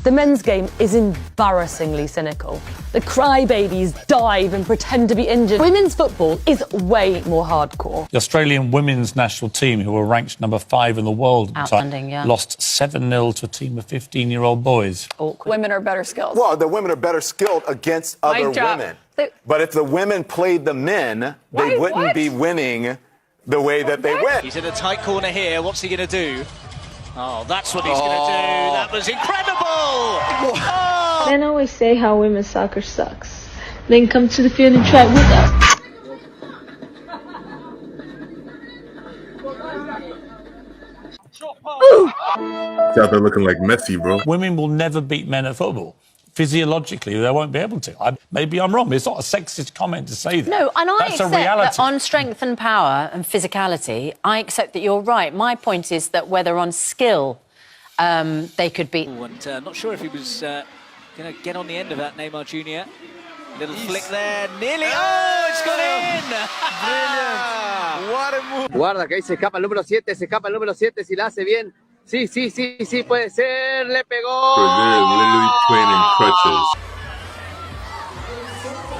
The men's game is embarrassingly cynical. The crybabies dive and pretend to be injured. Women's football is way more hardcore. The Australian women's national team, who were ranked number 5 in the world at the time, lost 7-0 to a team of 15-year-old boys. Awkward. Women are better skilled. Well, the women are better skilled against other women. But if the women played the men, they wouldn't be winning the way that they win. He's in a tight corner here. What's he going to do? Oh, that's what he's going to do. That was incredible. Oh. Men always say how women's soccer sucks. Then come to the field and try with us. Out there looking like Messi, bro. Women will never beat men at football. Physiologically, they won't be able to. Maybe I'm wrong. It's not a sexist comment to say that. No, and I That's accept a reality. that on strength and power and physicality, I accept that you're right. My point is that whether on skill they could beat... And not sure if he was going to get on the end of that, Neymar Jr. Little flick there, nearly. Oh, it's gone in! Brilliant. What a move. Guarda que ahí se escapa el número 7, si la hace bien. Sí, puede ser, le pegó. They're literally playing in crutches.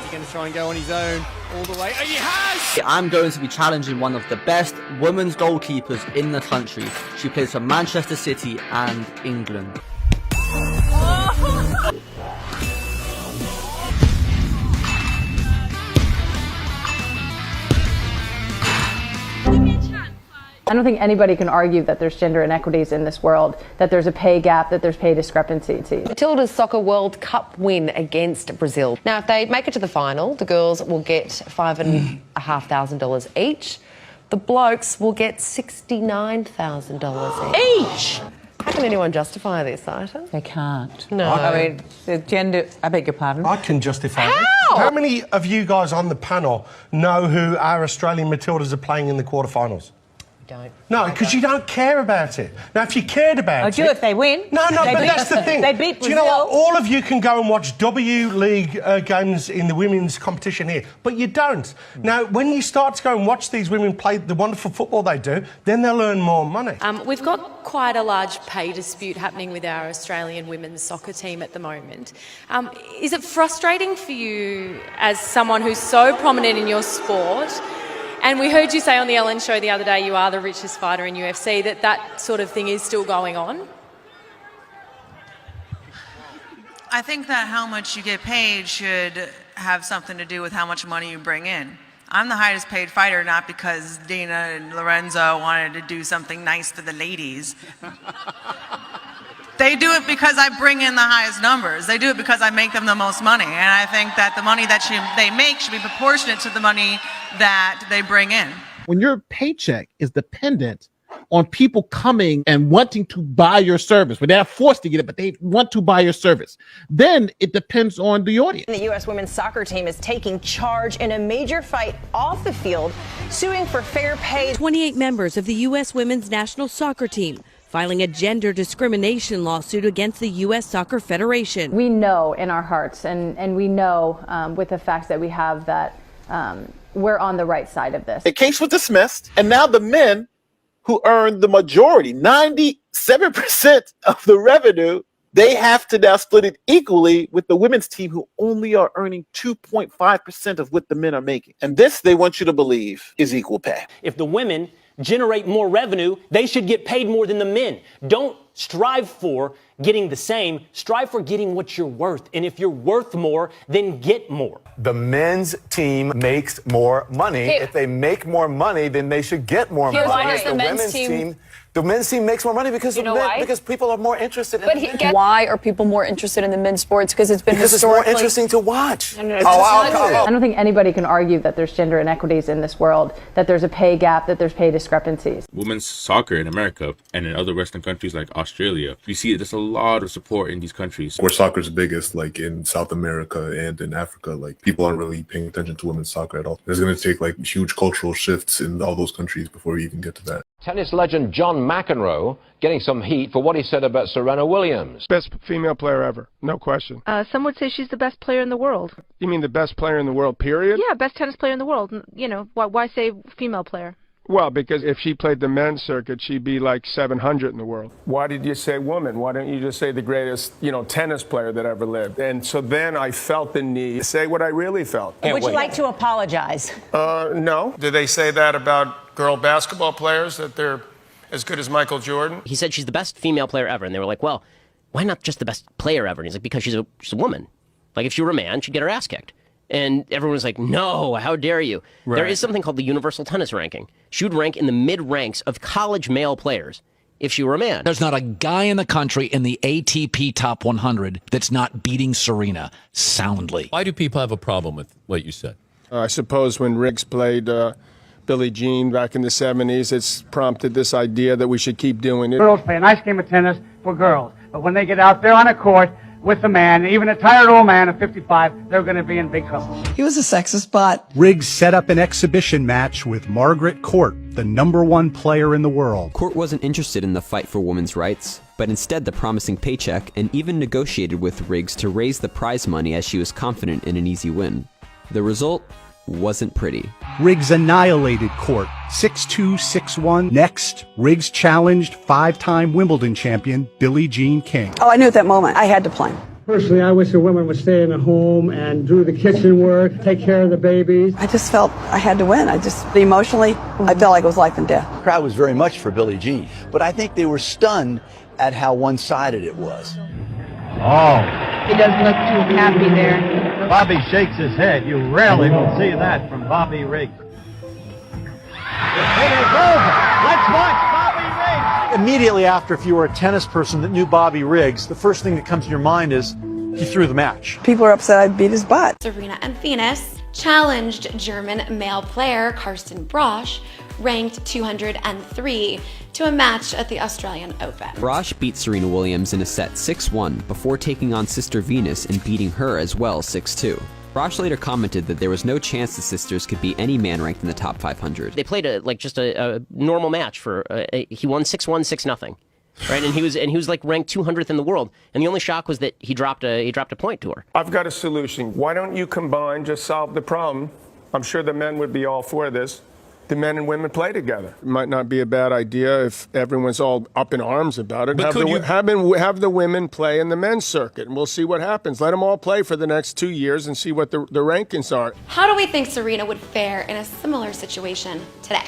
He's going to try and go on his own all the way. Oh, he has! I'm going to be challenging one of the best women's goalkeepers in the country. She plays for Manchester City and England. I don't think anybody can argue that there's gender inequities in this world, that there's a pay gap, that there's pay discrepancy. Matilda's Soccer World Cup win against Brazil. Now, if they make it to the final, the girls will get $5,500 each. The blokes will get $69,000 each. How can anyone justify this, Ita? They can't. No. I mean, the gender... I beg your pardon? I can justify it. How? How many of you guys on the panel know who our Australian Matildas are playing in the quarterfinals? Don't. No, because you don't care about it. Now, if you cared about it... I do if they win. No, but that's the thing. They beat Brazil. Do you know what? All of you can go and watch W League games in the women's competition here, but you don't. Now, when you start to go and watch these women play the wonderful football they do, then they'll earn more money. We've got quite a large pay dispute happening with our Australian women's soccer team at the moment. Is it frustrating for you as someone who's so prominent in your sport? And we heard you say on the Ellen show the other day you are the richest fighter in UFC, that sort of thing is still going on? I think that how much you get paid should have something to do with how much money you bring in. I'm the highest paid fighter, not because Dina and Lorenzo wanted to do something nice for the ladies. They do it because I bring in the highest numbers. They do it because I make them the most money. And I think that the money that they make should be proportionate to the money that they bring in. When your paycheck is dependent on people coming and wanting to buy your service, when they're forced to get it, but they want to buy your service, then it depends on the audience. The U.S. women's soccer team is taking charge in a major fight off the field, suing for fair pay. 28 members of the U.S. women's national soccer team filing a gender discrimination lawsuit against the U.S. Soccer Federation. We know in our hearts, and we know with the facts that we have that we're on the right side of this. The case was dismissed, and now the men who earn the majority, 97% of the revenue, they have to now split it equally with the women's team who only are earning 2.5% of what the men are making. And this, they want you to believe, is equal pay. If the women generate more revenue, they should get paid more than the men. Don't strive for getting the same, strive for getting what you're worth. And if you're worth more, then get more. The men's team makes more money. If they make more money, then they should get more money. Why does the men's team makes more money because because people are more interested in it. Why are people more interested in the men's sports? Because it's been historically... it's more interesting to watch. I don't think anybody can argue that there's gender inequities in this world, that there's a pay gap, that there's pay discrepancies. Women's soccer in America and in other Western countries like Australia, you see there's a lot of support in these countries. Where soccer's biggest, like in South America and in Africa, like people aren't really paying attention to women's soccer at all. There's going to take like huge cultural shifts in all those countries before we even get to that. Tennis legend John McEnroe getting some heat for what he said about Serena Williams. Best female player ever, no question. Some would say she's the best player in the world. You mean the best player in the world, period? Yeah, best tennis player in the world. You know, why say female player? Well, because if she played the men's circuit, she'd be like 700 in the world. Why did you say woman? Why don't you just say the greatest, tennis player that ever lived? And so then I felt the need to say what I really felt. Would you like to apologize? No. Do they say that about girl basketball players, that they're as good as Michael Jordan? He said she's the best female player ever. And they were like, well, why not just the best player ever? And he's like, because she's a woman. Like, if she were a man, she'd get her ass kicked. And everyone was like, no, how dare you? Right. There is something called the Universal Tennis Ranking. She would rank in the mid-ranks of college male players if she were a man. There's not a guy in the country in the ATP Top 100 that's not beating Serena soundly. Why do people have a problem with what you said? I suppose when Riggs played Billie Jean back in the 70s, it's prompted this idea that we should keep doing it. Girls play a nice game of tennis for girls, but when they get out there on a court with a man, even a tired old man of 55, they're going to be in big trouble. He was a sexist bot. Riggs set up an exhibition match with Margaret Court, the #1 player in the world. Court wasn't interested in the fight for women's rights, but instead the promising paycheck, and even negotiated with Riggs to raise the prize money as she was confident in an easy win. The result wasn't pretty. Riggs annihilated Court, 6-2, 6-1. Next, Riggs challenged 5-time Wimbledon champion Billie Jean King. Oh, I knew at that moment I had to play. Personally, I wish the women would stay in the home and do the kitchen work, take care of the babies. I just felt I had to win. Emotionally, I felt like it was life and death. The crowd was very much for Billie Jean, but I think they were stunned at how one-sided it was. Oh. He doesn't look too happy there. Bobby shakes his head. You rarely will see that from Bobby Riggs. It is over. Let's watch Bobby Riggs. Immediately after, if you were a tennis person that knew Bobby Riggs, the first thing that comes to your mind is he threw the match. People are upset I beat his butt. Serena and Venus challenged German male player Karsten Brosch, ranked 203, to a match at the Australian Open. Brosch beat Serena Williams in a set 6-1 before taking on sister Venus and beating her as well 6-2. Brosch later commented that there was no chance the sisters could beat any man ranked in the top 500. They played a normal match for he won 6-1, 6-0. Right, and he was like ranked 200th in the world, and the only shock was that he dropped a point to her. I've got a solution. Why don't you combine, just solve the problem? I'm sure the men would be all for this. The men and women play together. It might not be a bad idea if everyone's all up in arms about it. Have the women play in the men's circuit, and we'll see what happens. Let them all play for the next 2 years and see what the rankings are. How do we think Serena would fare in a similar situation today?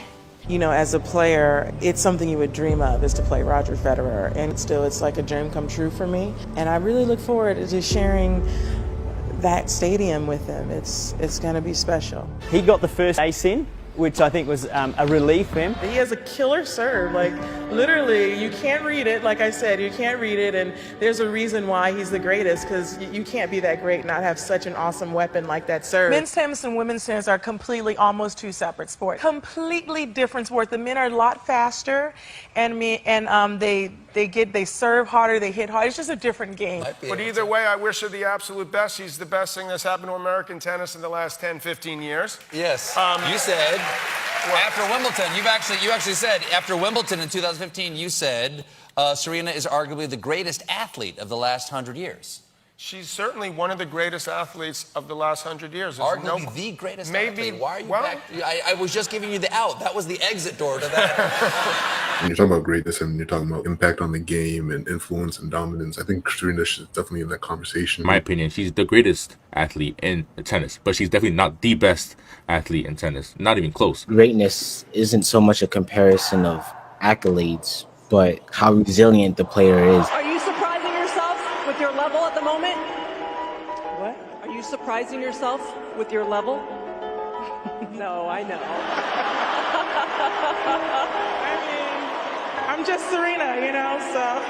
You know, as a player, it's something you would dream of, is to play Roger Federer. And still, it's like a dream come true for me. And I really look forward to sharing that stadium with him. It's going to be special. He got the first ace in, which I think was a relief for him. He has a killer serve. Like, literally, you can't read it. Like I said, you can't read it. And there's a reason why he's the greatest, because you can't be that great and not have such an awesome weapon like that serve. Men's tennis and women's tennis are completely almost two separate sports. Completely different sports. The men are a lot faster, and they serve harder, they hit harder. It's just a different game. But either way, I wish her the absolute best. She's the best thing that's happened to American tennis in the last 10, 15 years. Yes. You said after Wimbledon, you actually said after Wimbledon in 2015, you said Serena is arguably the greatest athlete of the last 100 years. She's certainly one of the greatest athletes of the last 100 years. Arguably the greatest athlete. Why are you back? I was just giving you the out. That was the exit door to that. When you're talking about greatness and you're talking about impact on the game and influence and dominance, I think Serena is definitely in that conversation. In my opinion, she's the greatest athlete in tennis, but she's definitely not the best athlete in tennis. Not even close. Greatness isn't so much a comparison of accolades, but how resilient the player is. Are you surprising yourself with your level at the moment? What? Are you surprising yourself with your level? No, I know. I'm just Serena, so